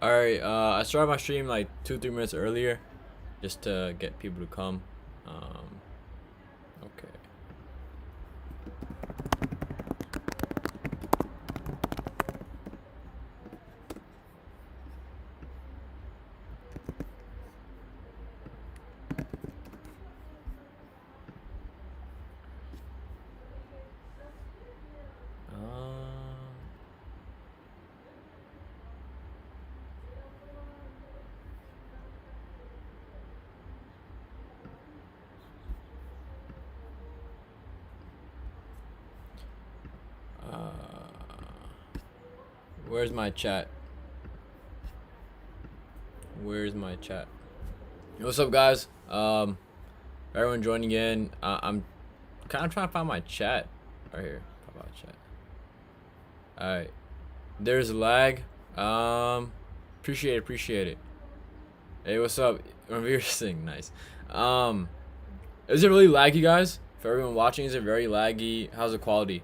Alright, I started my stream like 2-3 minutes earlier just to get people to come. Okay. Where's my chat? Where's my chat? What's up, guys? Everyone joining in. I'm kind of trying to find my chat right here. How about chat? All right. There's lag. Appreciate it. Hey, what's up? You're saying nice. Is it really laggy, guys? For everyone watching, is it very laggy? How's the quality?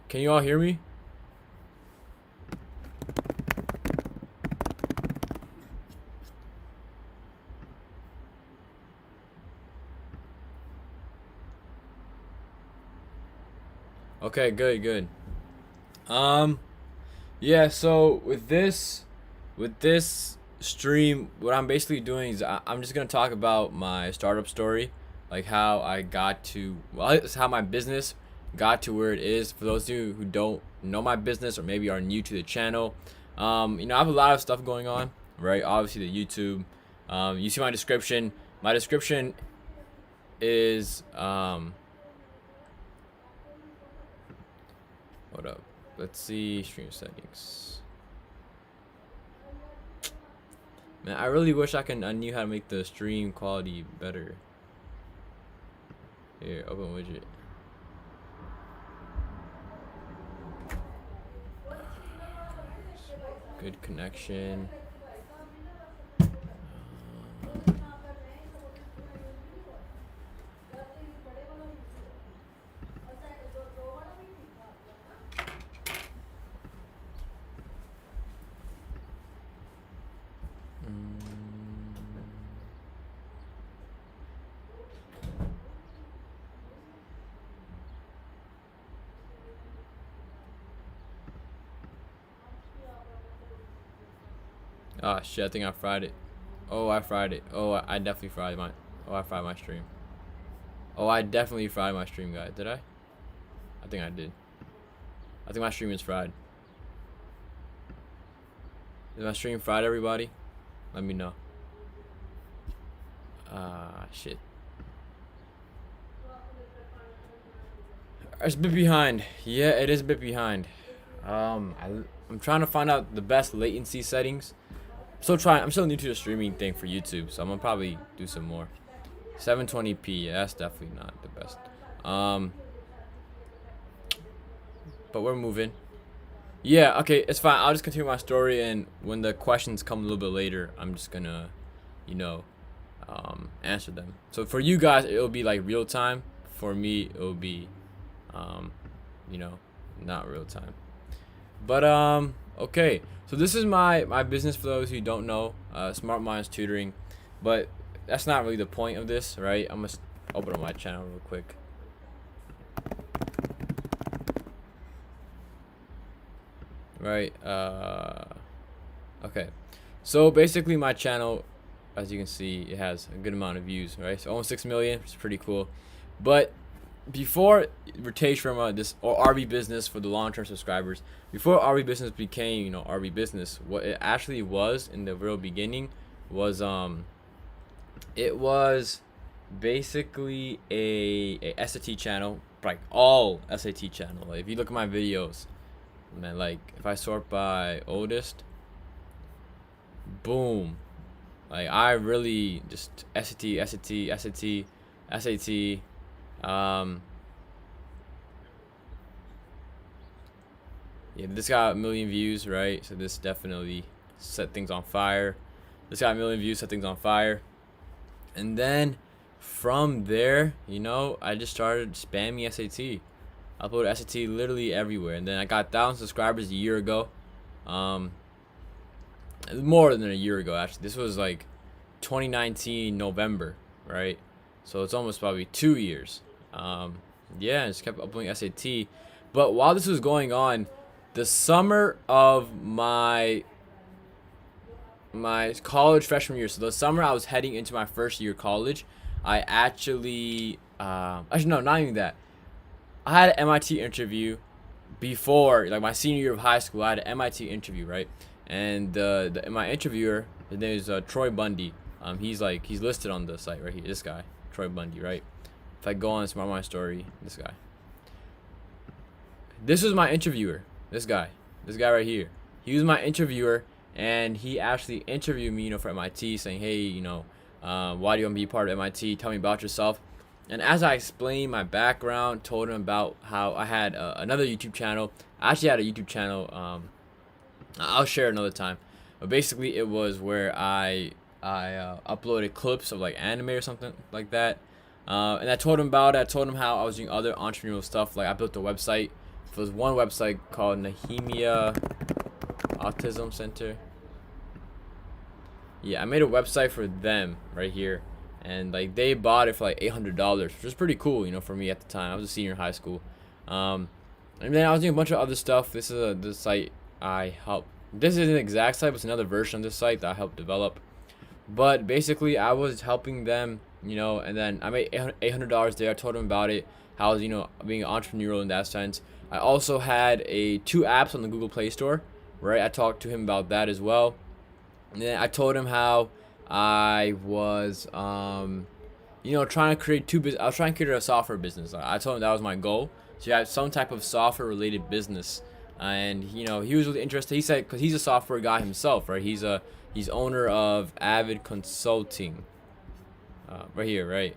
Can you all hear me? Okay, good. Yeah, so with this stream, what I'm basically doing is I'm just gonna talk about my startup story, like how I got to, well, it's how my business got to where it is. For those of you who don't know my business or maybe are new to the channel, I have a lot of stuff going on, right? Obviously the YouTube, you see my description. My description is, hold up. Let's see, stream settings. Man, I really wish I knew how to make the stream quality better. Here, open widget. Good connection. Oh shit, I think I fried it. Oh, I fried it. Oh, I definitely fried my, I fried my stream. Oh, I definitely fried my stream, guys. Did I? I think I did. I think my stream is fried. Is my stream fried, everybody? Let me know. Shit. It's a bit behind. Yeah, it is a bit behind. I'm trying to find out the best latency settings. I'm still new to the streaming thing for YouTube, so I'm gonna probably do some more. 720p, yeah, that's definitely not the best. But we're moving. Yeah, okay, it's fine. I'll just continue my story, and when the questions come a little bit later, I'm just gonna, answer them. So for you guys, it'll be like real time. For me, it'll be, not real time. But okay, so this is my business, for those who don't know, Smart Minds Tutoring. But that's not really the point of this, right? I'm gonna open up my channel real quick. Right, okay, so basically my channel, as you can see, it has a good amount of views, right? So almost 6 million, which is pretty cool. But before Ritesh Verma, this, or RB Business for the long-term subscribers, before RB Business became, RB Business, what it actually was in the real beginning was, it was basically a SAT channel, like all SAT channel. Like, if you look at my videos, man, like if I sort by oldest, boom, like I really just SAT. Yeah, this got 1 million views, right? So this definitely set things on fire. This got 1 million views, set things on fire. And then from there, I just started spamming SAT. I upload SAT literally everywhere. And then I got 1,000 subscribers a year ago. More than a year ago, actually. This was like 2019 November, right? So it's almost probably 2 years. Yeah, I just kept uploading SAT. But while this was going on, the summer of my college freshman year, so the summer I was heading into my first year of college, I actually no, not even that. I had an MIT interview before, like my senior year of high school. I had an MIT interview, right? And my interviewer, his name is Troy Bundy. He's listed on the site right here. This guy, Troy Bundy, right? If I go on Smart Minds Story, this guy. This was my interviewer. This guy right here. He was my interviewer, and he actually interviewed me, for MIT, saying, hey, why do you want to be part of MIT? Tell me about yourself. And as I explained my background, told him about how I had another YouTube channel. I actually had a YouTube channel. I'll share another time. But basically, it was where I uploaded clips of like anime or something like that. And I told him about it. I told him how I was doing other entrepreneurial stuff. Like I built a website. There was one website called Nehemia Autism Center. Yeah, I made a website for them right here. And like they bought it for like $800, which was pretty cool, for me at the time. I was a senior in high school. And then I was doing a bunch of other stuff. This is the site I helped. This isn't an exact site, but it's another version of this site that I helped develop. But basically, I was helping them, and then I made $800 there. I told them about it, how I was, being entrepreneurial in that sense. I also had 2 apps on the Google Play Store, right? I talked to him about that as well. And then I told him how I was, trying to create I was trying to create a software business. I told him that was my goal. So you have some type of software related business. And, he was really interested. He said, because he's a software guy himself, right? He's owner of Avid Consulting, right here, right?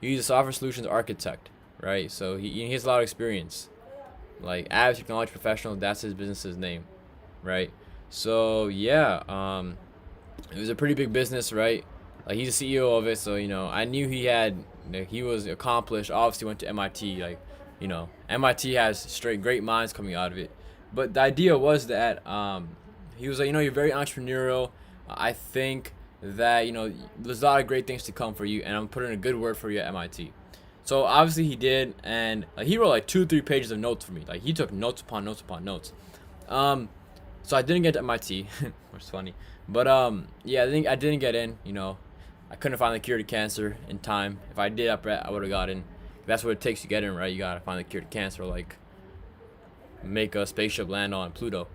He's a software solutions architect, right? So he has a lot of experience. Like Avid Technology Professional, that's his business's name, right? So yeah, it was a pretty big business, right? Like he's the CEO of it, so I knew he was accomplished. Obviously went to MIT, like MIT has great minds coming out of it. But the idea was that he was like, you're very entrepreneurial. I think that there's a lot of great things to come for you, and I'm putting a good word for you at MIT. So obviously he did, and he wrote like 2-3 pages of notes for me. Like he took notes upon notes upon notes. So I didn't get to MIT, which is funny. But yeah, I didn't get in. I couldn't find the cure to cancer in time. If I did, I would have gotten. That's what it takes to get in, right? You gotta find the cure to cancer, like make a spaceship land on Pluto.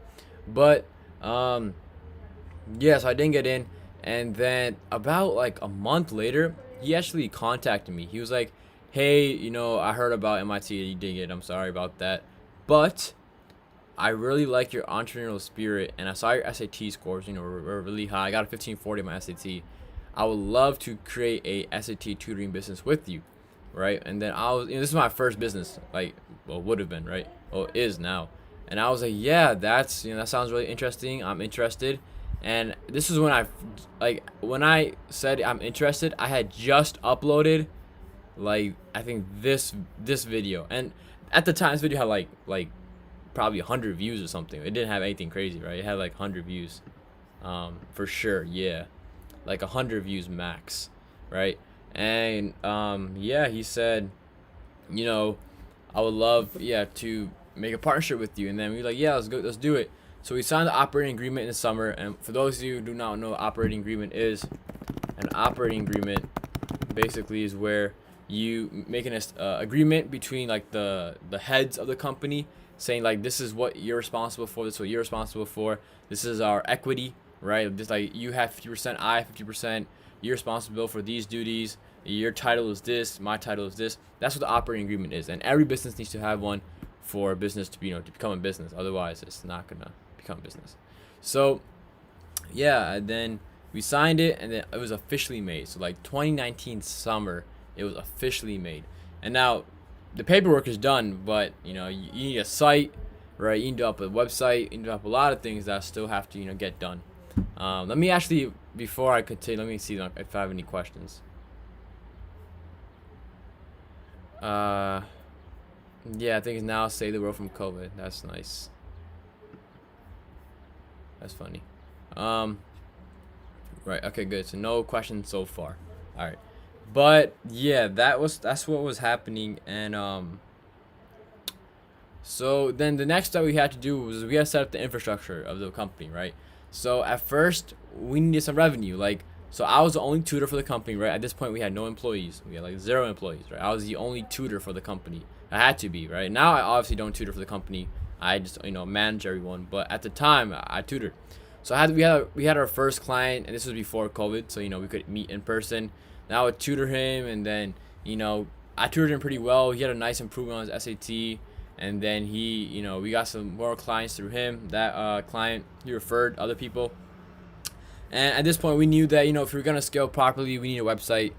But yeah, so I didn't get in. And then about like a month later, he actually contacted me. He was like, hey, I heard about MIT and you didn't get it. I'm sorry about that. But I really like your entrepreneurial spirit, and I saw your SAT scores, were really high. I got a 1540 on my SAT. I would love to create a SAT tutoring business with you, right? And then I was, this is my first business, would have been, right? Well, is now. And I was like, yeah, that sounds really interesting. I'm interested. And this is when when I said I'm interested, I had just uploaded, I think this video. And at the time, this video had like probably 100 views or something. It didn't have anything crazy, right? It had like 100 views, for sure. Yeah, like 100 views max, right? And yeah, he said, I would love to make a partnership with you. And then we were like, yeah, let's do it. So we signed the operating agreement in the summer. And for those of you who do not know what operating agreement is, an operating agreement basically is where you make an agreement between like the heads of the company, saying like, this is what you're responsible for, this is what you're responsible for, this is our equity, right? Just like you have 50%, I have 50%, you're responsible for these duties, your title is this, my title is this. That's what the operating agreement is, and every business needs to have one for a business to be, to become a business. Otherwise, it's not gonna become a business. So yeah, and then we signed it, and then it was officially made. So like 2019 summer, it was officially made. And now the paperwork is done, but you need a site, right? You need to up a website, you need to up a lot of things that still have to get done. Let me actually, before I continue, let me see if I have any questions. Yeah, I think it's now save the world from COVID. That's nice. That's funny. Um, right. Okay, good. So no questions so far. All right. But yeah, that's what was happening, and so then the next step we had to do was we had to set up the infrastructure of the company, right? So at first we needed some revenue, like, so I was the only tutor for the company, right? At this point we had no employees. We had like 0 employees, right? I was the only tutor for the company. I had to be, right? Now I obviously don't tutor for the company. I just, manage everyone, but at the time I tutored. So we had our first client, and this was before COVID, so we could meet in person. Now I would tutor him, and then I tutored him pretty well. He had a nice improvement on his SAT, and then we got some more clients through him. That client, he referred other people, and at this point we knew that if we were gonna scale properly, we need a website.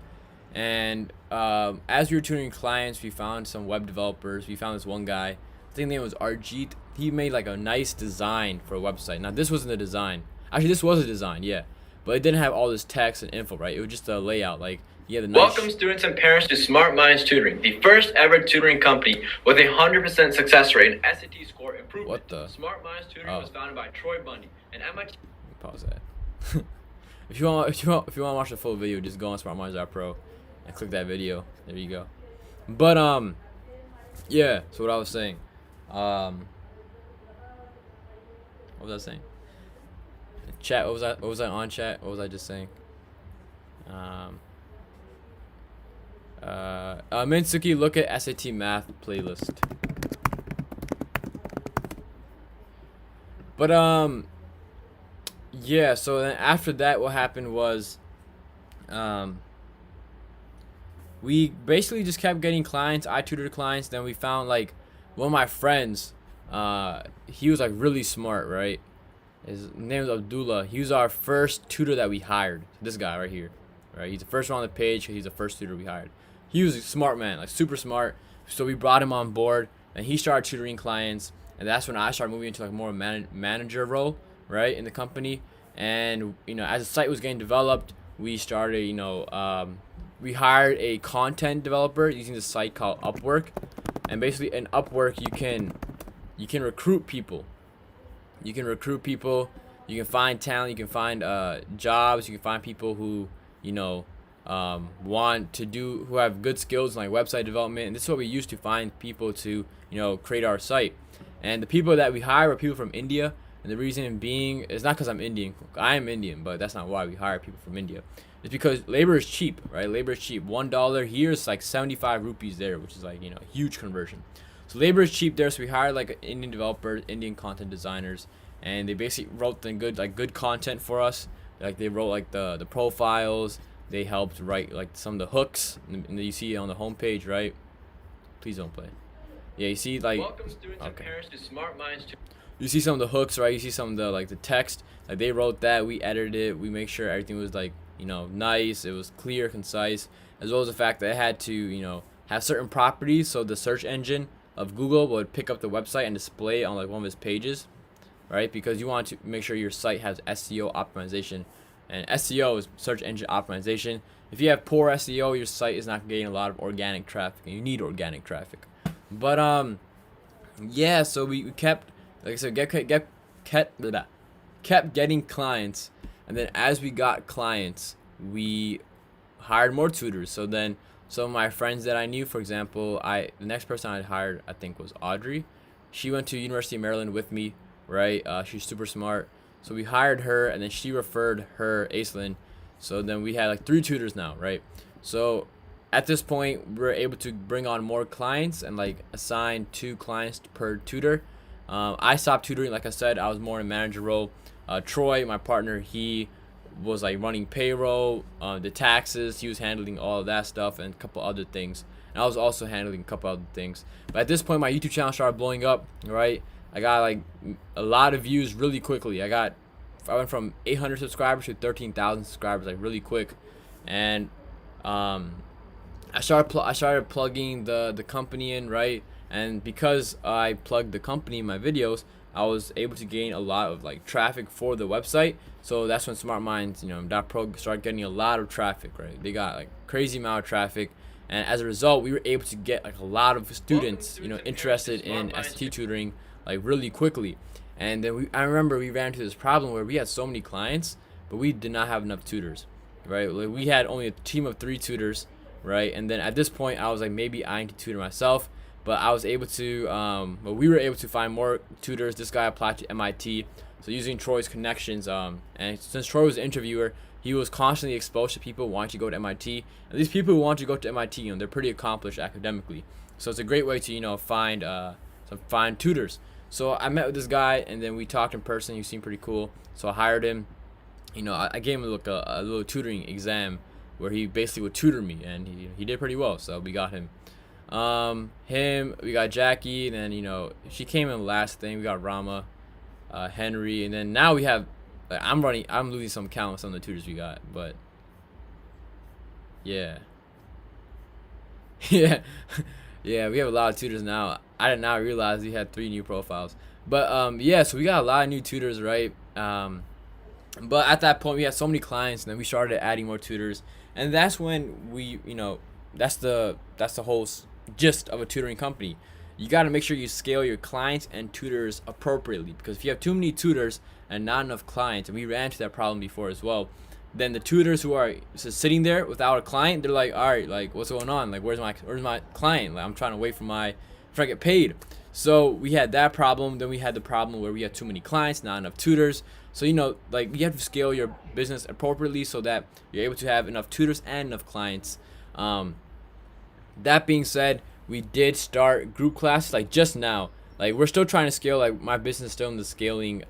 And as we were tutoring clients, we found some web developers. We found this one guy, I think his name was Arjit. He made like a nice design for a website. Now this wasn't a design. Actually, this was a design, yeah, but it didn't have all this text and info, right? It was just a layout. Like, yeah, the nice. Welcome students and parents to Smart Minds Tutoring, the first ever tutoring company with a 100% success rate and SAT score improvement. What the? Smart Minds Tutoring was founded by Troy Bundy, an MIT. Pause that. if you want to watch the full video, just go on smartminds.pro and click that video. There you go. But yeah. So what I was saying, what was I saying? Chat. What was I on chat? What was I just saying? Minsuki, look at SAT math playlist. But yeah, so then after that what happened was we basically just kept getting clients. I tutored clients. Then we found like one of my friends, he was like really smart, right? His name is Abdullah. He was our first tutor that we hired. This guy right here, right? He's the first one on the page because he's the first tutor we hired. He was a smart man, like super smart. So we brought him on board, and he started tutoring clients. And that's when I started moving into like more manager role, right, in the company. And as the site was getting developed, we started, we hired a content developer using the site called Upwork. And basically, in Upwork, you can recruit people. You can recruit people. You can find talent. You can find jobs. You can find people who want to do, who have good skills in like website development. And this is what we used to find people to create our site. And the people that we hire are people from India. And the reason being is not because I'm Indian. I am Indian, but that's not why we hire people from India. It's because labor is cheap, right? Labor is cheap. $1 here is like 75 rupees there, which is like huge conversion. So labor is cheap there. So we hired like Indian developers, Indian content designers, and they basically wrote the good content for us. Like they wrote like the profiles. They helped write like some of the hooks, and you see it on the homepage, right? Please don't play. Yeah, you see like. Welcome students and parents to Smart Minds. You see some of the hooks, right? You see some of the the text. Like they wrote that, we edited it, we make sure everything was like nice. It was clear, concise, as well as the fact that it had to have certain properties, so the search engine of Google would pick up the website and display it on like one of its pages, right? Because you want to make sure your site has SEO optimization, and SEO is search engine optimization. If you have poor SEO, your site is not getting a lot of organic traffic, and you need organic traffic. But yeah, so we kept, like I said, kept getting clients, and then as we got clients, we hired more tutors. So then some of my friends that I knew, for example, the next person I hired, I think, was Audrey. She went to University of Maryland with me, right? She's super smart. So we hired her, and then she referred her, Aislinn. So then we had like 3 tutors now, right? So at this point, we're able to bring on more clients and like assign 2 clients per tutor. I stopped tutoring, like I said. I was more in a manager role. Troy, my partner, he was like running payroll, the taxes. He was handling all of that stuff and a couple other things. And I was also handling a couple other things. But at this point, my YouTube channel started blowing up, right? I got like a lot of views really quickly. I went from 800 subscribers to 13,000 subscribers like really quick. And I started plugging the company in, right? And because I plugged the company in my videos, I was able to gain a lot of like traffic for the website. So that's when Smart Minds, .pro started getting a lot of traffic, right? They got like crazy amount of traffic, and as a result, we were able to get like a lot of students, interested in SAT tutoring like really quickly. And then I remember we ran into this problem where we had so many clients, but we did not have enough tutors, right? Like we had only a team of 3 tutors, right? And then at this point, I was like, maybe I need to tutor myself. But I was able to, but we were able to find more tutors. This guy applied to MIT, so using Troy's connections, and since Troy was an interviewer, he was constantly exposed to people wanting to go to MIT. And these people who want to go to MIT, they're pretty accomplished academically. So it's a great way to, find tutors. So I met with this guy, and then we talked in person. He seemed pretty cool, so I hired him. I gave him a little tutoring exam where he basically would tutor me, and he did pretty well. So we got him. We got Jackie, and then she came in last thing. We got Rama, Henry, and then now we have I'm losing some count of some of the tutors we got, but yeah. Yeah. Yeah, we have a lot of tutors now. I did not realize we had 3 new profiles, but yeah, so we got a lot of new tutors, right? But at that point we had so many clients, and then we started adding more tutors, and that's when we that's the whole gist of a tutoring company. You got to make sure you scale your clients and tutors appropriately, because if you have too many tutors and not enough clients, and we ran into that problem before as well, then the tutors who are just sitting there without a client, they're like, all right, like what's going on? Like where's my client? Like I'm trying to wait for I get paid. So we had that problem. Then we had the problem where we had too many clients, not enough tutors. So you have to scale your business appropriately so that you're able to have enough tutors and enough clients. That being said, we did start group classes like just now. Like we're still trying to scale. Like my business is still in the scaling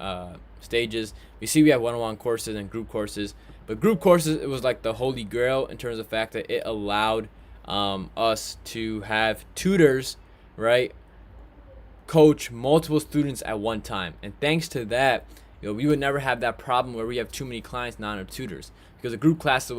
stages. We have one-on-one courses and group courses, but group courses, it was like the holy grail in terms of the fact that it allowed us to have tutors, right, coach multiple students at one time. And thanks to that, we would never have that problem where we have too many clients, not enough tutors, because a group class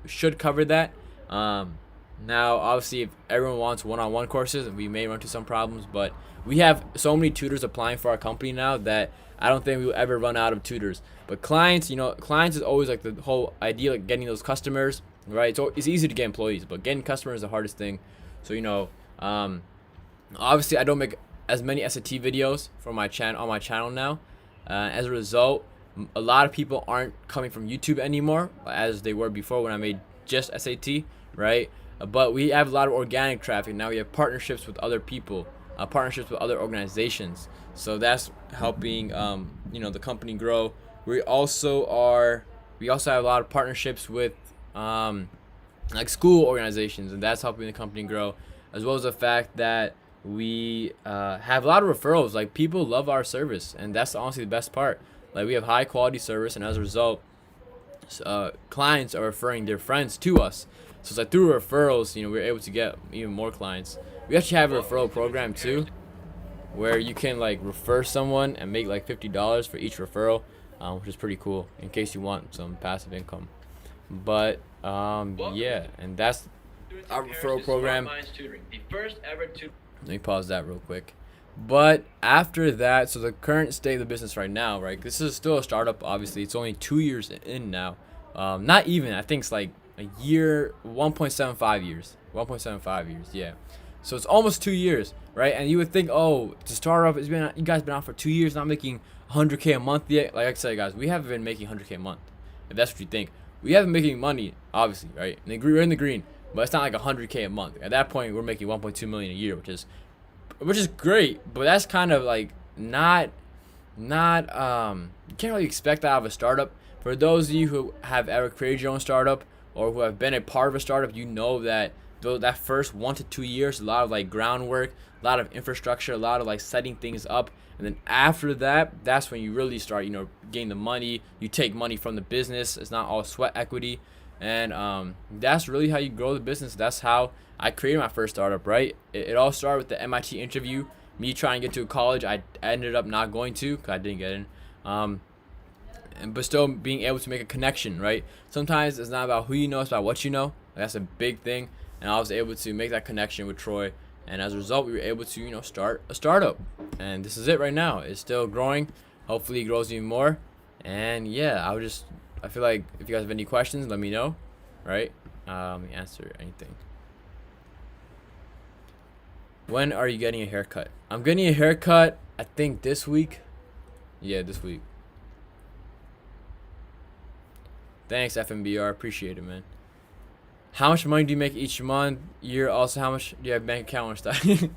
should cover that. Now, obviously, if everyone wants one-on-one courses, we may run into some problems, but we have so many tutors applying for our company now that I don't think we will ever run out of tutors. But clients, clients is always like the whole idea, like getting those customers, right? So it's easy to get employees, but getting customers is the hardest thing. So, obviously, I don't make as many SAT videos for on my channel now. As a result, a lot of people aren't coming from YouTube anymore as they were before when I made just SAT, right? But we have a lot of organic traffic now. We have partnerships with other people, partnerships with other organizations. So that's helping, the company grow. We also have a lot of partnerships with, like school organizations, and that's helping the company grow, as well as the fact that we have a lot of referrals. Like people love our service, and that's honestly the best part. Like we have high quality service, and as a result, clients are referring their friends to us. So it's like through referrals, we're able to get even more clients. We actually have a referral program too, where you can like refer someone and make like $50 for each referral, which is pretty cool in case you want some passive income. But yeah, and that's our referral program. Let me pause that real quick. But after that, so the current state of the business right now, right? This is still a startup. Obviously, it's only 2 years in now. Not even. I think it's like a year, 1.75 years. 1.75 years, yeah. So it's almost 2 years, right? And you would think, oh, to start off, you guys been out for 2 years, not making 100K a month yet. Like I said, guys, we haven't been making 100K a month. If that's what you think, we haven't been making money, obviously, right? We're in the green, but it's not like 100K a month. At that point, we're making 1.2 million a year, which is great. But that's kind of like not you can't really expect that out of a startup. For those of you who have ever created your own startup or who have been a part of a startup, you know that that first 1 to 2 years, a lot of like groundwork, a lot of infrastructure, a lot of like setting things up, and then after that, that's when you really start, getting the money. You take money from the business. It's not all sweat equity, and that's really how you grow the business. That's how I created my first startup, right? It all started with the MIT interview, me trying to get to a college I ended up not going to because I didn't get in, but still being able to make a connection, right? Sometimes it's not about who you know, it's about what you know. That's a big thing. And I was able to make that connection with Troy, and as a result, we were able to, start a startup. And this is it right now. It's still growing. Hopefully, it grows even more. And yeah, I feel like if you guys have any questions, let me know, right? Let me answer anything. When are you getting a haircut? I'm getting a haircut, I think this week. Yeah, this week. Thanks, FMBR. Appreciate it, man. How much money do you make each month, year? Also, how much do you have bank account and stuff?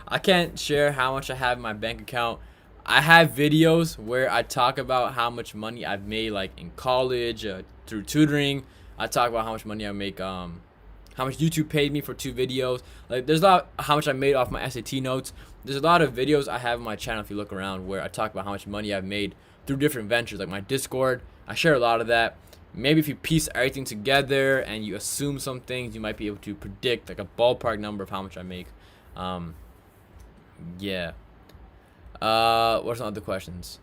I can't share how much I have in my bank account. I have videos where I talk about how much money I've made, like in college, through tutoring. I talk about how much money I make, how much YouTube paid me for 2 videos. Like, there's a lot how much I made off my SAT notes. There's a lot of videos I have on my channel if you look around where I talk about how much money I've made through different ventures, like my Discord. I share a lot of that. Maybe if you piece everything together and you assume some things, you might be able to predict like a ballpark number of how much I make. Yeah. What's some other questions?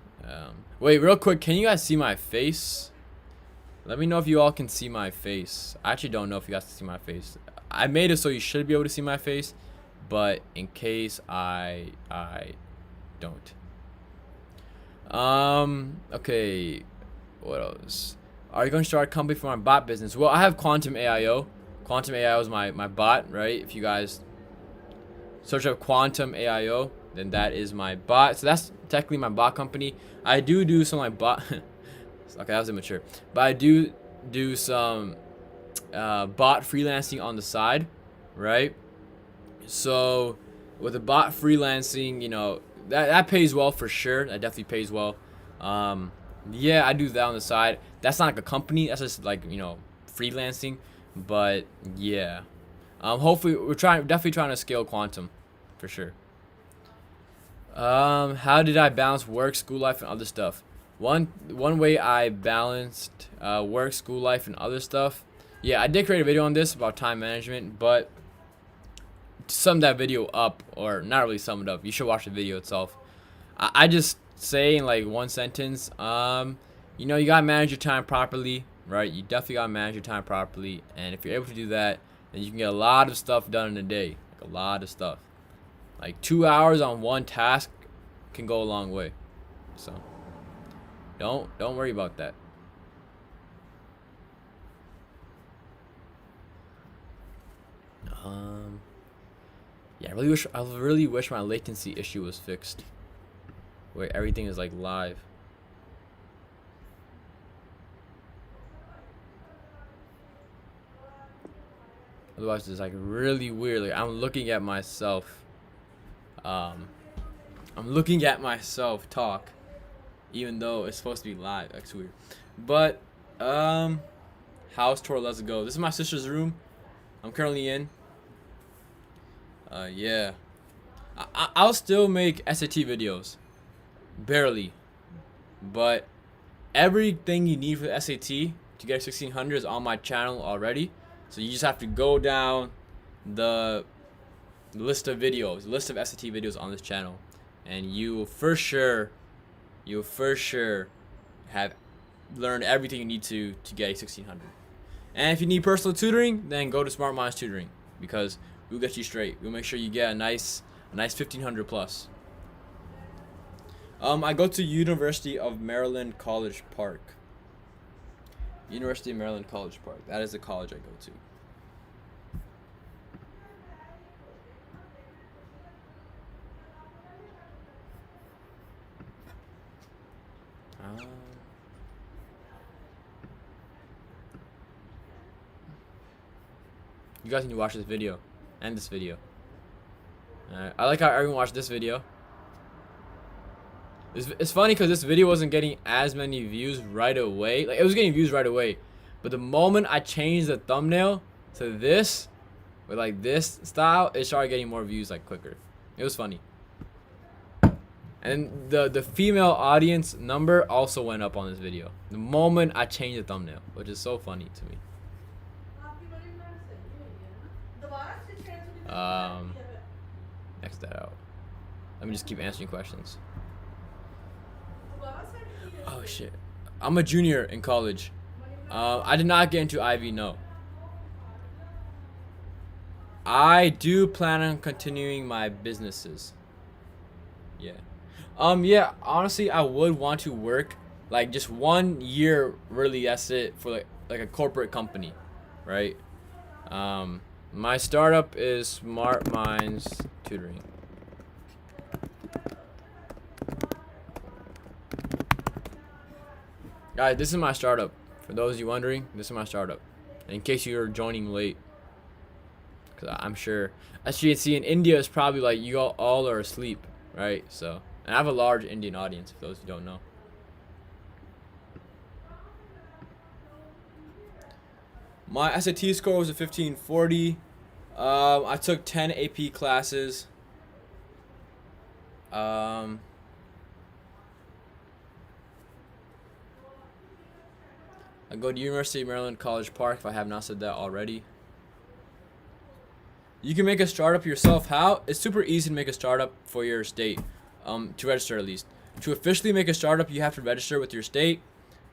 Wait, real quick, can you guys see my face? Let me know if you all can see my face. I actually don't know if you guys can see my face. I made it so you should be able to see my face, but in case I don't. Okay. What else? Are you going to start a company for my bot business? Well, I have Quantum AIO. Quantum AIO is my bot, right? If you guys search up Quantum AIO, then that is my bot. So that's technically my bot company. I do some like bot. Okay, that was immature. But I do some bot freelancing on the side, right? So with the bot freelancing, you know, that pays well for sure. That definitely pays well. Yeah, I do that on the side. That's not like a company. That's just like, you know, freelancing. But yeah, hopefully we're definitely trying to scale Quantum, for sure. How did I balance work, school life, and other stuff? One way I balanced work, school life, and other stuff. Yeah, I did create a video on this about time management, but to sum that video up, or not really sum it up, you should watch the video itself. I just say in like one sentence, you know, you gotta manage your time properly, right? You definitely gotta manage your time properly, and if you're able to do that, then you can get a lot of stuff done in a day, like a lot of stuff. Like 2 hours on one task can go a long way. So don't worry about that. Yeah, I really wish my latency issue was fixed, where everything is like live. Otherwise, it's like really weird. Like I'm looking at myself. I'm looking at myself talk, even though it's supposed to be live. That's weird. But house tour. Let's go. This is my sister's room. I'm currently in. Yeah. I'll still make SAT videos. Barely. But everything you need for the SAT to get 1600 is on my channel already. So you just have to go down the list of videos, list of SAT videos on this channel, and you will for sure have learned everything you need to get a 1600. And if you need personal tutoring, then go to Smart Minds Tutoring, because we'll get you straight. We'll make sure you get a nice 1500 plus. I go to University of Maryland College Park. University of Maryland College Park. That is the college I go to. You guys need to watch this video and this video. I like how everyone watched this video. It's funny because this video wasn't getting as many views right away. Like, it was getting views right away, but the moment I changed the thumbnail to this, with like this style, it started getting more views like quicker. It was funny. And the female audience number also went up on this video the moment I changed the thumbnail, which is so funny to me. X that out. Let me just keep answering questions. Oh shit. I'm a junior in college. I did not get into Ivy, no. I do plan on continuing my businesses. Yeah. Yeah, honestly, I would want to work like just 1 year, really, that's it, for like a corporate company, right? My startup is Smart Minds Tutoring. Guys, this is my startup. For those of you wondering, this is my startup. In case you're joining late, because I'm sure, as you can see, in India, it's probably like you all are asleep, right? So, and I have a large Indian audience, for those who don't know. My SAT score was a 1540. I took 10 AP classes. I go to University of Maryland, College Park, if I have not said that already. You can make a startup yourself. How? It's super easy to make a startup for your state, to register at least. To officially make a startup, you have to register with your state.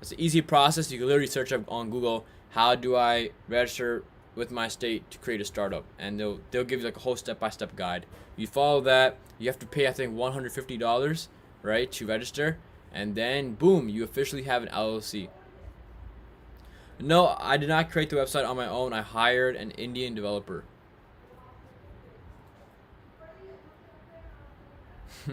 It's an easy process. You can literally search up on Google, how do I register with my state to create a startup? And they'll give you like a whole step-by-step guide. You follow that. You have to pay, I think, $150, right, to register. And then, boom, you officially have an LLC. No, I did not create the website on my own. I hired an Indian developer. I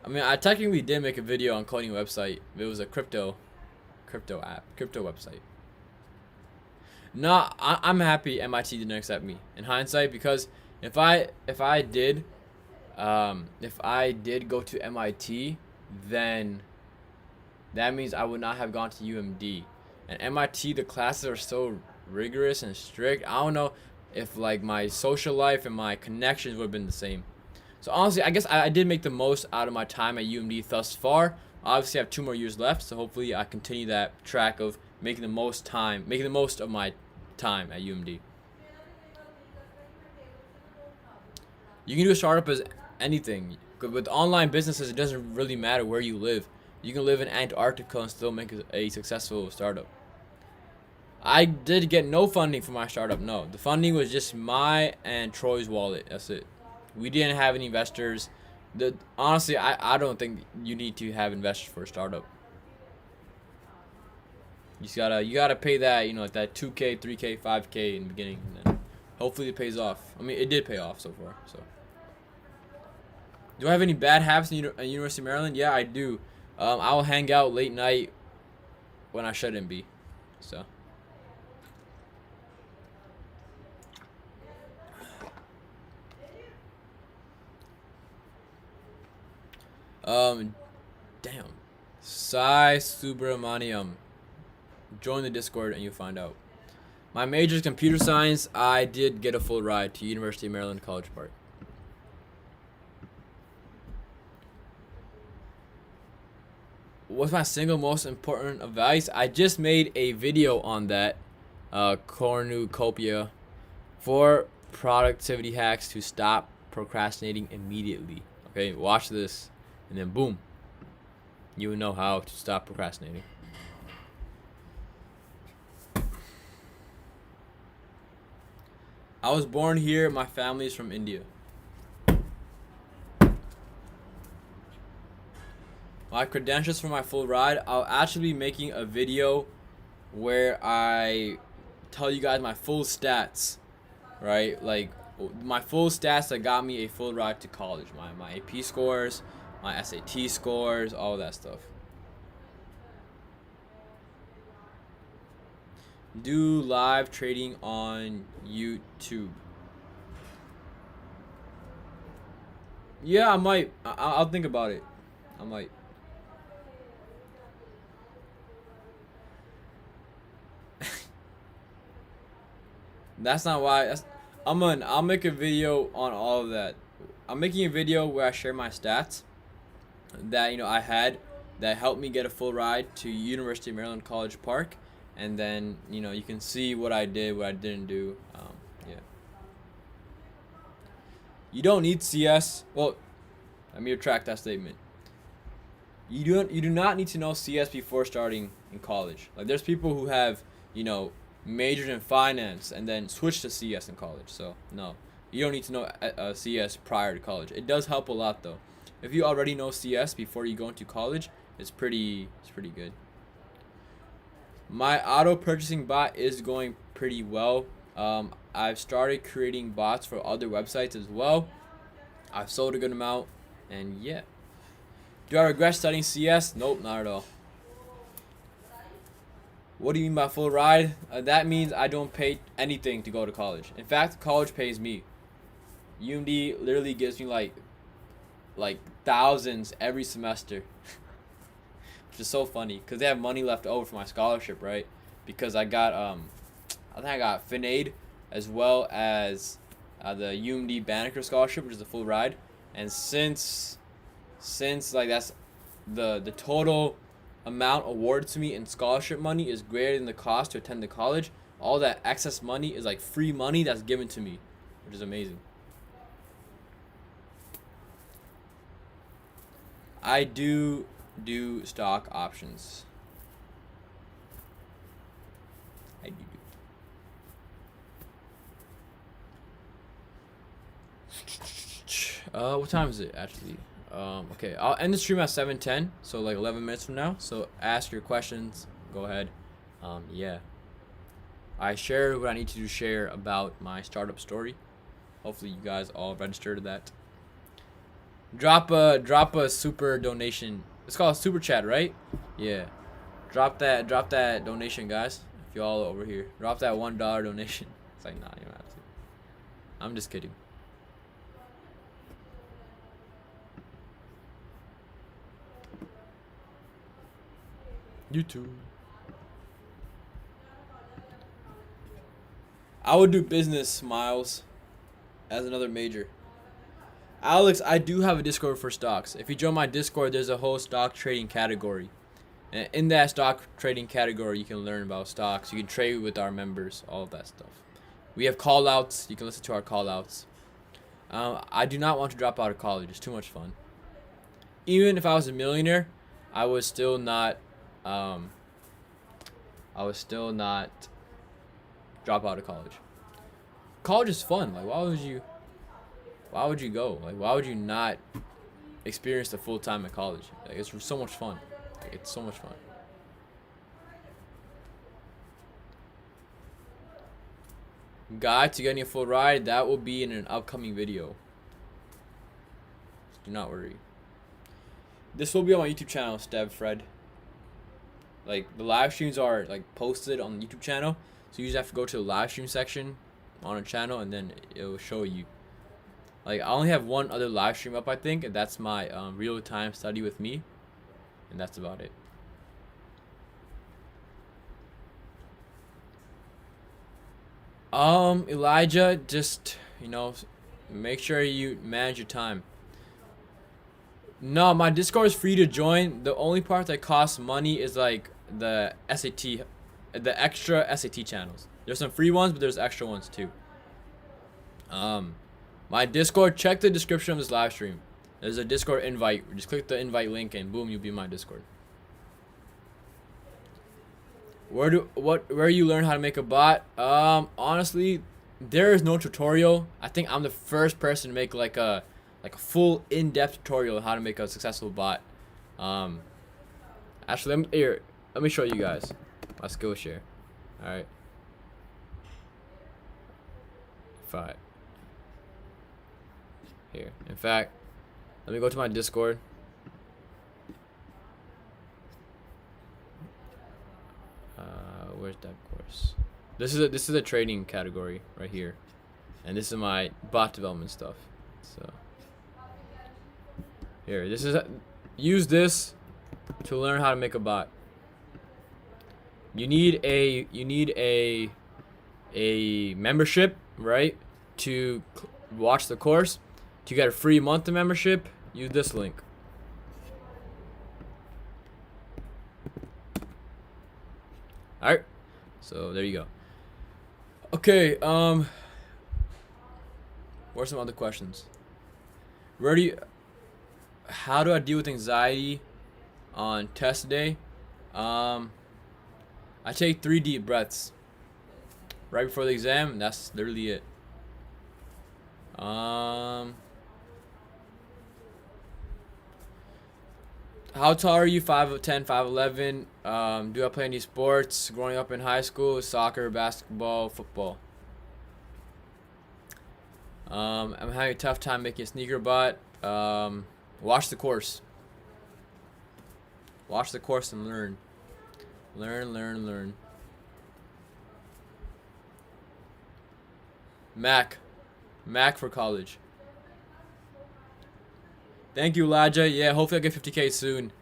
mean, I technically did make a video on coding a website. It was a crypto website. No, I'm happy MIT didn't accept me in hindsight, because if I did go to MIT, then that means I would not have gone to UMD. And MIT, the classes are so rigorous and strict. I don't know if like my social life and my connections would have been the same. So honestly, I guess I did make the most out of my time at UMD thus far. Obviously, I have 2 more years left, so hopefully I continue that track of making the most of my time at UMD. You can do a startup as anything. With online businesses, it doesn't really matter where you live. You can live in Antarctica and still make a successful startup. I did get no funding for my startup. No, the funding was just my and Troy's wallet. That's it. We didn't have any investors. Honestly, I don't think you need to have investors for a startup. You gotta pay that, like that 2K, 3K, 5K in the beginning, and then hopefully it pays off. I mean, it did pay off so far. So, do I have any bad habits at University of Maryland? Yeah, I do. I will hang out late night when I shouldn't be. So. Damn. Sai Subramaniam. Join the Discord and you'll find out. My major is computer science. I did get a full ride to University of Maryland, College Park. What's my single most important advice? I just made a video on that cornucopia, 4 productivity hacks to stop procrastinating immediately. Okay, watch this, and then boom, you will know how to stop procrastinating. I was born here. My family is from India. My credentials for my full ride. I'll actually be making a video where I tell you guys my full stats, right? Like my full stats that got me a full ride to college. My AP scores, my SAT scores, all that stuff. Do live trading on YouTube. Yeah, I might. I'll think about it. I might. That's not why. I'll make a video on all of that. I'm making a video where I share my stats that I had that helped me get a full ride to University of Maryland, College Park, and then you can see what I did, what I didn't do. Yeah. You don't need CS. Well, let me retract that statement. You do not need to know CS before starting in college. Like there's people who have majored in finance and then switched to CS in college. So no, you don't need to know CS prior to college. It does help a lot though. If you already know CS before you go into college, it's pretty good. My auto purchasing bot is going pretty well. I've started creating bots for other websites as well. I've sold a good amount, and yeah. Do I regret studying CS? Nope, not at all. What do you mean by full ride? That means I don't pay anything to go to college. In fact, college pays me. UMD literally gives me like thousands every semester, which is so funny because they have money left over for my scholarship, right? Because I got I think I got FinAid as well as the UMD Banneker scholarship, which is a full ride, and since like that's the total amount awarded to me in scholarship money is greater than the cost to attend the college, all that excess money is like free money that's given to me, which is amazing. I do stock options. I do. What time is it actually? Okay, I'll end the stream at 7:10, so like 11 minutes from now. So ask your questions. Go ahead. Yeah. I share what I need to share about my startup story. Hopefully you guys all registered to that. Drop a super donation. It's called a super chat, right? Yeah. Drop that donation, guys. If y'all are over here, drop that $1 donation. It's like, nah, you don't have to. I'm just kidding. YouTube. I would do business, Miles, as another major. Alex, I do have a Discord for stocks. If you join my Discord, there's a whole stock trading category. And in that stock trading category, you can learn about stocks. You can trade with our members, all of that stuff. We have call outs. You can listen to our call outs. I do not want to drop out of college. It's too much fun. Even if I was a millionaire, I would still not drop out of college. College is fun. Like, why would you go? Like, why would you not experience the full time at college? Like, it's so much fun. Like, it's so much fun. Guide to getting a full ride, that will be in an upcoming video. Do not worry. This will be on my YouTube channel, Stev Fred. Like, the live streams are like posted on the YouTube channel, so you just have to go to the live stream section on a channel, and then it will show you. Like, I only have one other live stream up, I think, and that's my real-time study with me, and that's about it. Elijah, just, make sure you manage your time. No, my Discord is free to join. The only part that costs money is like the SAT, the extra SAT channels. There's some free ones, but there's extra ones too. My Discord, check the description of this live stream. There's a Discord invite. Just click the invite link and boom, you'll be in my Discord. Where you learn how to make a bot? Honestly, there is no tutorial. I think I'm the first person to make like a full in-depth tutorial on how to make a successful bot. Actually, let me show you guys my Skillshare. All right. 5. Here. In fact, let me go to my Discord. Where's that course? This is a trading category right here, and this is my bot development stuff. So here, use this to learn how to make a bot. You need a membership, right? To watch the course. To get a free month of membership, use this link. Alright, so there you go. Okay, what are some other questions? How do I deal with anxiety on test day? I take 3 deep breaths right before the exam, and that's literally it. How tall are you? 5'10", 5'11". Do I play any sports growing up in high school? Soccer, basketball, football. I'm having a tough time making a sneaker bot. Watch the course. Watch the course and learn. Learn. Mac for college. Thank you, Elijah. Yeah, hopefully I get 50K soon.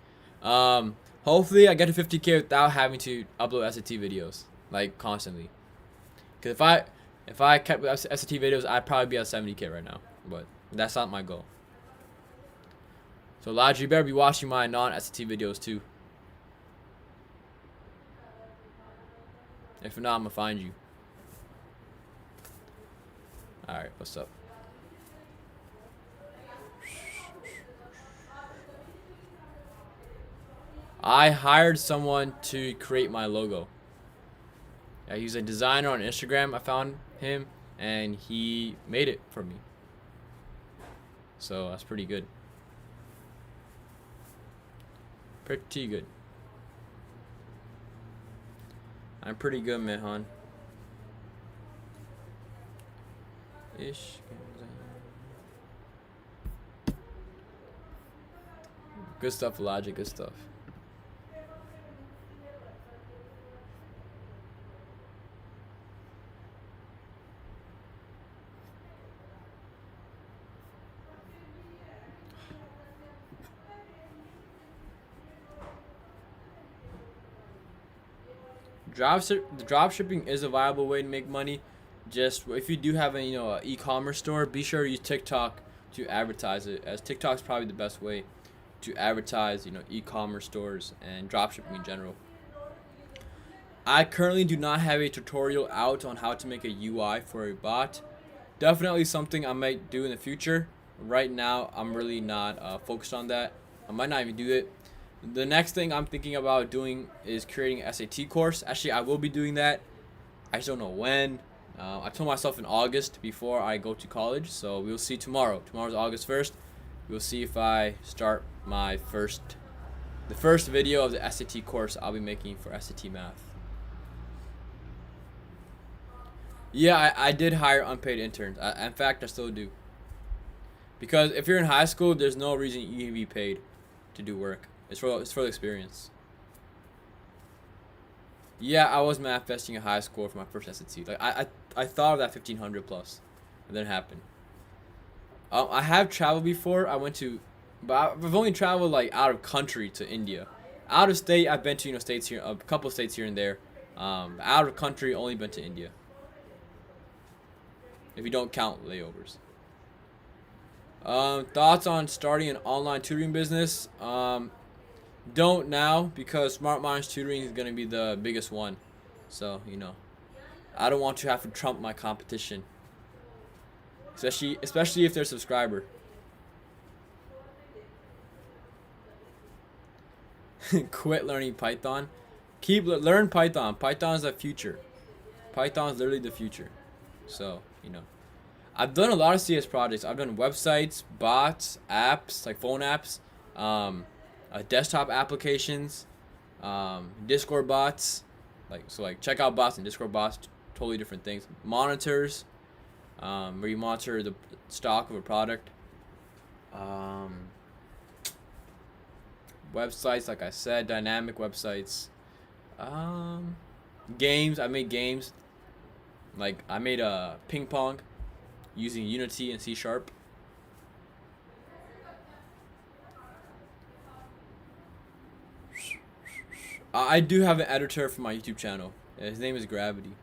Hopefully I get to 50K without having to upload SAT videos like constantly. Cause if I kept SAT videos, I'd probably be at 70K right now. But that's not my goal. So Elijah, you better be watching my non-SAT videos too. If not, I'm gonna find you. Alright, what's up? I hired someone to create my logo. Yeah, he's a designer on Instagram. I found him and he made it for me. So that's pretty good. Pretty good. I'm pretty good, Mehan. Ish. Good stuff, Logic. Good stuff. Drop shipping is a viable way to make money. Just if you do have a e-commerce store, be sure to use TikTok to advertise it, as TikTok's probably the best way to advertise e-commerce stores and drop shipping in general. I currently do not have a tutorial out on how to make a UI for a bot. Definitely something I might do in the future. Right now I'm really not focused on that. I might not even do it. The next thing I'm thinking about doing is creating an SAT course. Actually, I will be doing that. I just don't know when. I told myself in August before I go to college, so we'll see tomorrow. Tomorrow's August 1st. We'll see if I start the first video of the SAT course I'll be making for SAT math. Yeah, I did hire unpaid interns. In fact, I still do. Because if you're in high school, there's no reason you can be paid to do work. It's for the experience. Yeah, I was manifesting a high score for my first SAT. Like I thought of that 1500 plus. It didn't happen. I have traveled before. But I've only traveled like out of country to India. Out of state, I've been to states here, a couple of states here and there. Out of country, only been to India. If you don't count layovers. Thoughts on starting an online tutoring business? Don't now, because Smart Minds Tutoring is going to be the biggest one. So, I don't want to have to trump my competition. Especially if they're a subscriber. Quit learning Python. Learn Python. Python is the future. Python is literally the future. So, I've done a lot of CS projects. I've done websites, bots, apps, like phone apps, desktop applications, Discord bots, like checkout bots and Discord bots, totally different things. Monitors, where you monitor the stock of a product. Websites, like I said, dynamic websites. Games. I made games. Like I made a ping pong using Unity and C#. I do have an editor for my YouTube channel. His name is Gravity.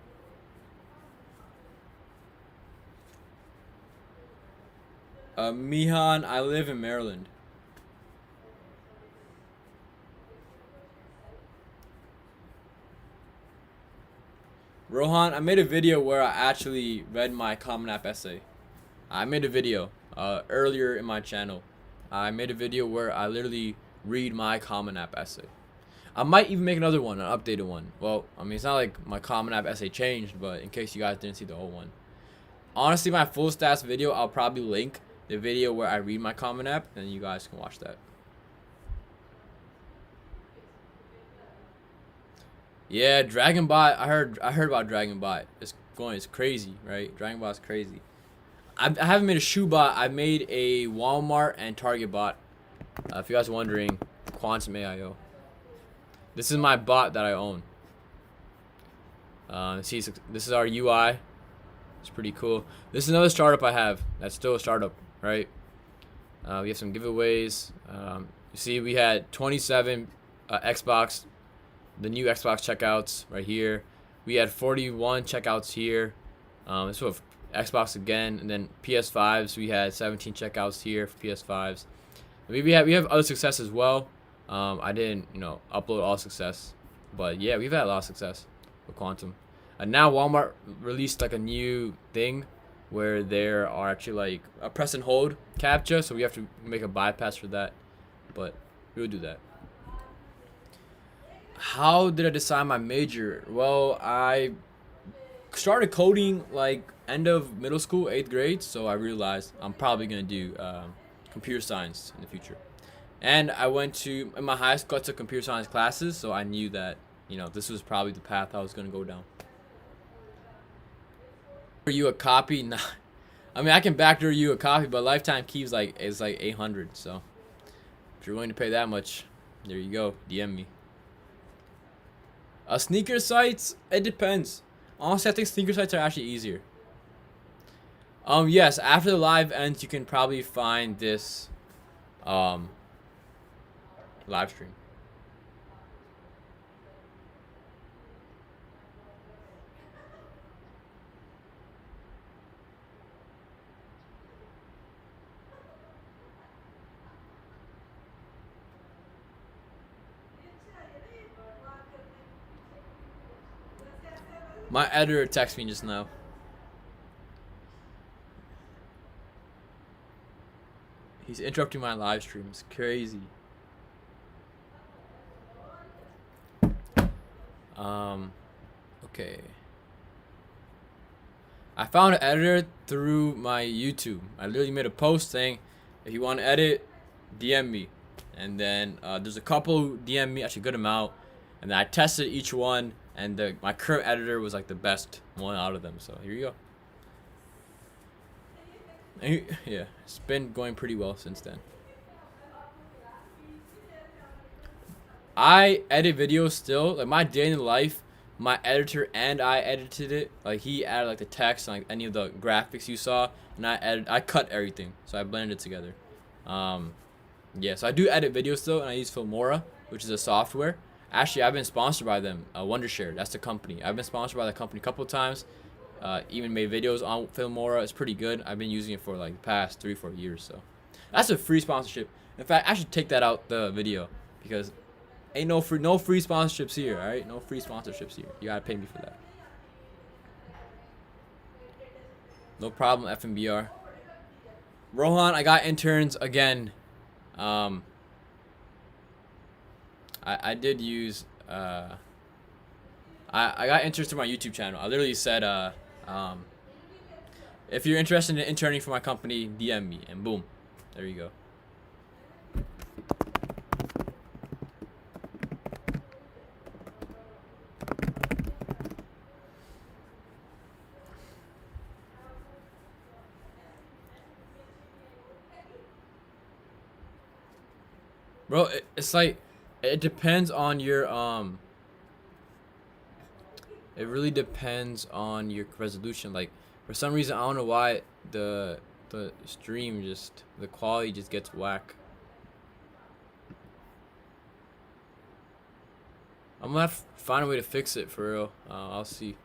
Mihan, I live in Maryland. Rohan, I made a video where I actually read my Common App essay. I made a video earlier in my channel. I made a video where I literally read my Common App essay. I might even make another one, an updated one. Well, I mean, it's not like my Common App essay changed, but in case you guys didn't see the old one. Honestly, my full stats video, I'll probably link the video where I read my Common App, and you guys can watch that. Yeah, DragonBot. I heard about DragonBot. It's crazy, right? DragonBot's crazy. I haven't made a shoe bot. I made a Walmart and Target bot. If you guys are wondering, Quantum AIO. This is my bot that I own. See, this is our UI. It's pretty cool. This is another startup I have. That's still a startup, right? We have some giveaways. You see, we had 27 Xbox, the new Xbox checkouts right here. We had 41 checkouts here. This was Xbox again, and then PS5s. We had 17 checkouts here for PS5s. We have other success as well. I didn't upload all success, but yeah, we've had a lot of success with Quantum. And now Walmart released like a new thing where there are actually like a press and hold captcha, so we have to make a bypass for that, but we'll do that. How did I decide my major? Well, I started coding like end of middle school, 8th grade, so I realized I'm probably gonna do computer science in the future. And I went to, in my high school, I took computer science classes, so I knew that this was probably the path I was gonna go down. For you a copy? Nah. I mean, I can backdoor you a copy, but lifetime keys is like 800. So if you're willing to pay that much, there you go. DM me. Sneaker sites? It depends. Honestly, I think sneaker sites are actually easier. Yes, after the live ends, you can probably find this live stream. My editor texted me just now. He's interrupting my live stream. It's crazy. Okay. I found an editor through my YouTube. I literally made a post saying, if you want to edit, DM me. And then there's a couple who DM me, actually a good amount. And then I tested each one, and my current editor was like the best one out of them. So here you go. And yeah, it's been going pretty well since then. I edit videos still. Like my day in the life, my editor and I edited it. Like he added like the text and like any of the graphics you saw, and I cut everything. So I blended it together. Yeah, so I do edit videos still, and I use Filmora, which is a software. Actually, I've been sponsored by them. Wondershare, that's the company. I've been sponsored by the company a couple of times. Even made videos on Filmora. It's pretty good. I've been using it for like the past 3-4 years. So that's a free sponsorship. In fact, I should take that out the video because ain't no free sponsorships here. All right, no free sponsorships here. You gotta pay me for that. No problem, FMBR. Rohan, I got interns again. I did use I got interns to my YouTube channel. I literally said if you're interested in interning for my company, DM me, and boom, there you go. Bro, it's like it depends on your it really depends on your resolution. Like for some reason, I don't know why the stream just, the quality just gets whack. I'm gonna have to find a way to fix it for real. I'll see.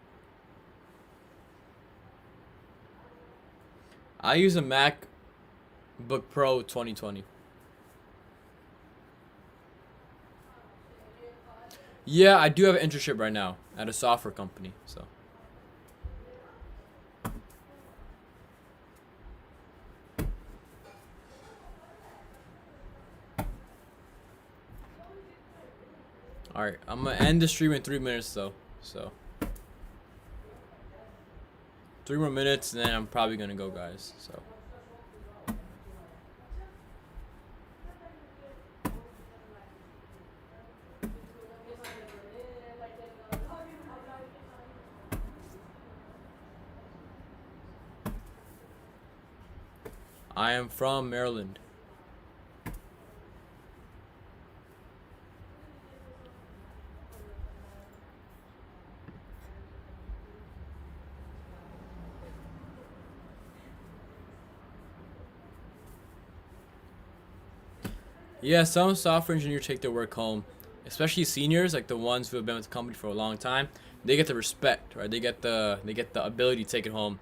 I use a MacBook Pro 2020. Yeah, I do have an internship right now at a software company, so. Alright, I'm gonna end the stream in 3 minutes though, so. 3 more minutes and then I'm probably gonna go, guys, so. I am from Maryland. Yeah, some software engineers take their work home, especially seniors, like the ones who have been with the company for a long time. They get the respect, right? They get the ability to take it home.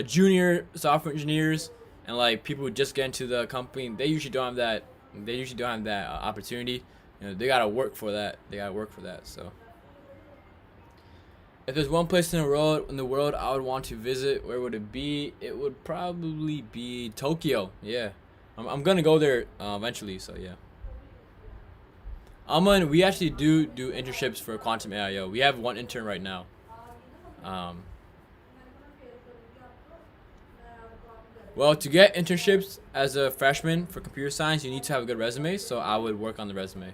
Junior software engineers and like people who just get into the company, they usually don't have that. They usually don't have that opportunity. You know, they gotta work for that. They gotta work for that. So, if there's one place in the world I would want to visit, where would it be? It would probably be Tokyo. Yeah, I'm gonna go there eventually. So yeah. We actually do internships for Quantum AIO. We have one intern right now. Well, to get internships as a freshman for computer science, you need to have a good resume. So I would work on the resume.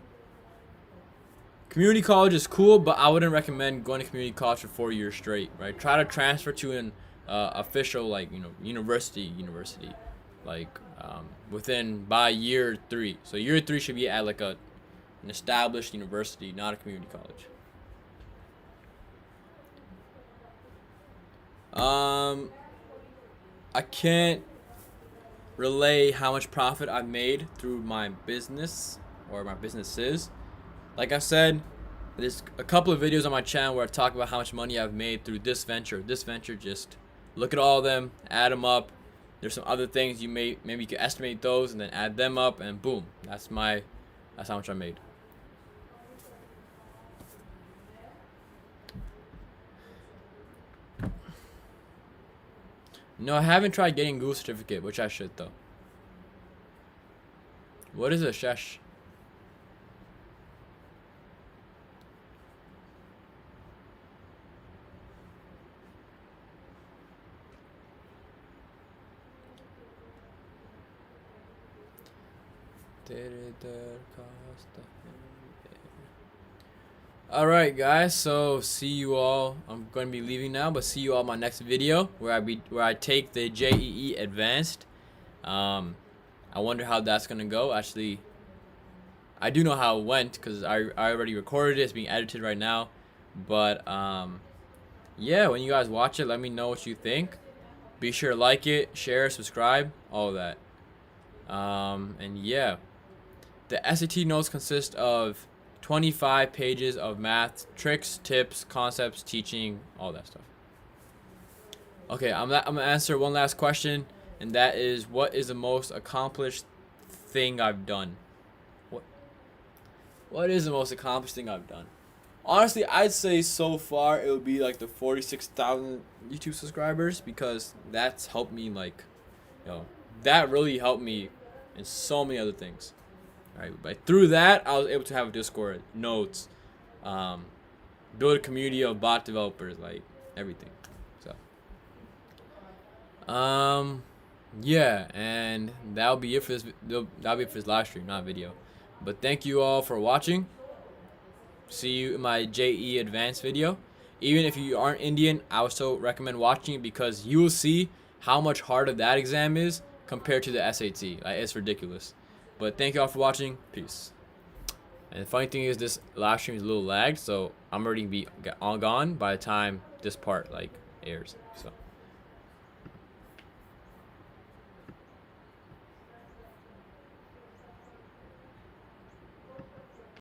Community college is cool, but I wouldn't recommend going to community college for 4 years straight. Right? Try to transfer to an official, like, university, like within by year 3. So year 3 should be at like an established university, not a community college. I can't relay how much profit I've made through my business or my businesses. Like I said, there's a couple of videos on my channel where I talk about how much money I've made through this venture. Just look at all of them, add them up. There's some other things maybe you can estimate those and then add them up, and boom, that's how much I made. No, I haven't tried getting Google certificate, which I should though. What is a shesh? Alright guys, so see you all. I'm going to be leaving now, but see you all in my next video where I take the JEE Advanced. I wonder how that's going to go. Actually, I do know how it went because I already recorded it. It's being edited right now. But yeah, when you guys watch it, let me know what you think. Be sure to like it, share, subscribe, all of that. And yeah, the SAT notes consist of 25 pages of math, tricks, tips, concepts, teaching, all that stuff. Okay, I'm gonna answer one last question, and that is, what is the most accomplished thing I've done? What is the most accomplished thing I've done? Honestly, I'd say so far it would be like the 46,000 YouTube subscribers, because that's helped me, like, that really helped me in so many other things. Right, but through that, I was able to have a Discord, notes, build a community of bot developers, like everything. So, yeah, and that'll be it for this. That'll be it for this live stream, not video. But thank you all for watching. See you in my JE Advanced video. Even if you aren't Indian, I would still recommend watching it, because you will see how much harder that exam is compared to the SAT. Like, it's ridiculous. But thank you all for watching. Peace. And the funny thing is, this live stream is a little lagged, so I'm already be all gone by the time this part like airs. So.